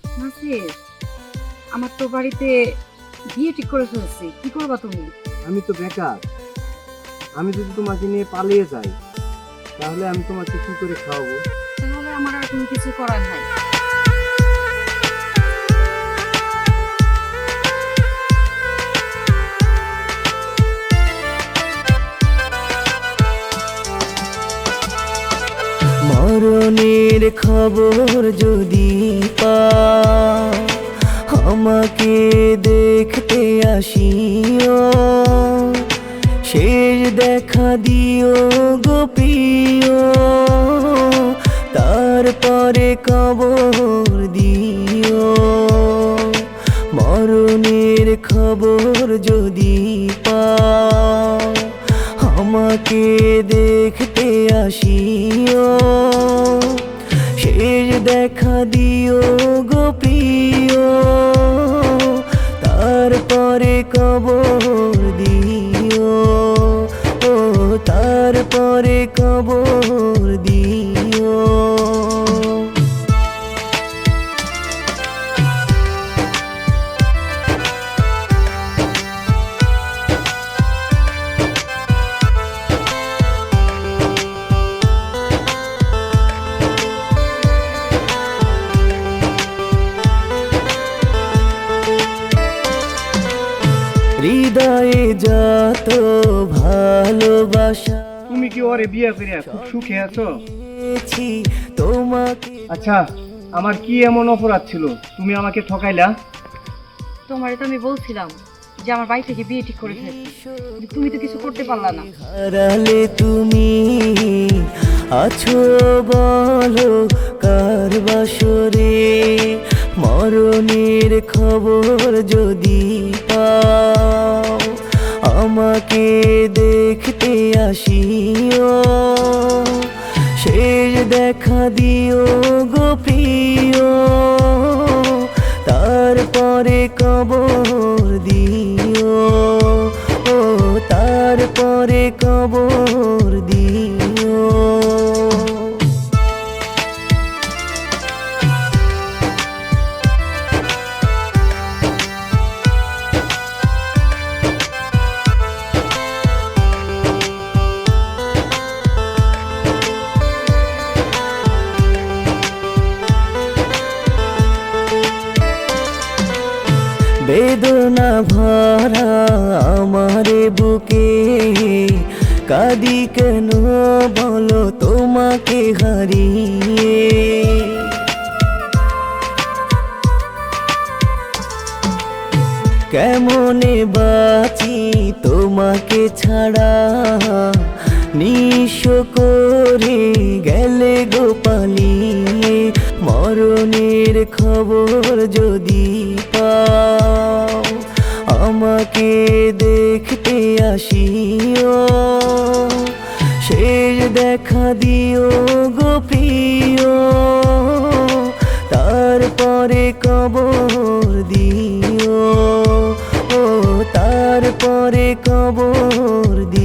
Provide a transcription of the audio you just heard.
নাসির, আমার তো বাড়িতে বিয়ে ঠিক করে ফেলছি, কি করবা তুমি? আমি তো বেকার। আমি যদি তোমাকে নিয়ে পালিয়ে যাই তাহলে আমি তোমাকে কি করে খাওয়াবো? তাহলে আমার আর কোনো কিছু করার নাই। মরণের খবর যদি পাও, আমাকে দেখতে আসিও, শেষ দেখা দিও গো প্রিয়, তারপরে কবর দিও। মরণের খবর যদি পাও, আমাকে দেখতে আসিও, শেষ দেখা দিও গো প্রিয়, তারপরে কবর দিও। ও তারপরে কবর দিও। হৃদয়ে যত ভালোবাসা তুমি কি ওরে বিয়ে করে খুব সুখে আছো? পেয়েছি তোমাকে। আচ্ছা, আমার কি এমন অপরাধ ছিল তুমি আমাকে ঠকাইলা? তোমারে তো আমি বলছিলাম যে আমার বাড়ি থেকে বিয়ে ঠিক করে ফেলছি, কিন্তু তুমি তো কিছু করতে পারলা না। হারালে তুমি আছো বলো কার বাসরে, মরণের খবর যদি পাও, আমাকে দেখতে আসিও, শেষ দেখা দিও গো প্রিয়, তারপরে কবর দিও। ও তারপরে কবর দিও। বেদনা ভরা আমারে বুকে, কাঁদি কেন বলো তোমাকে হারিয়ে। কেমনে বাঁচি তোমাকে ছাড়া, নিঃস্ব করে গেলে গোপালিয়ে, মরণের খবর যদি পাও, আমাকে দেখতে আসিও, শেষ দেখা দিও গো প্রিয়, তারপরে কবর দিও। ও তারপরে কবর দিও।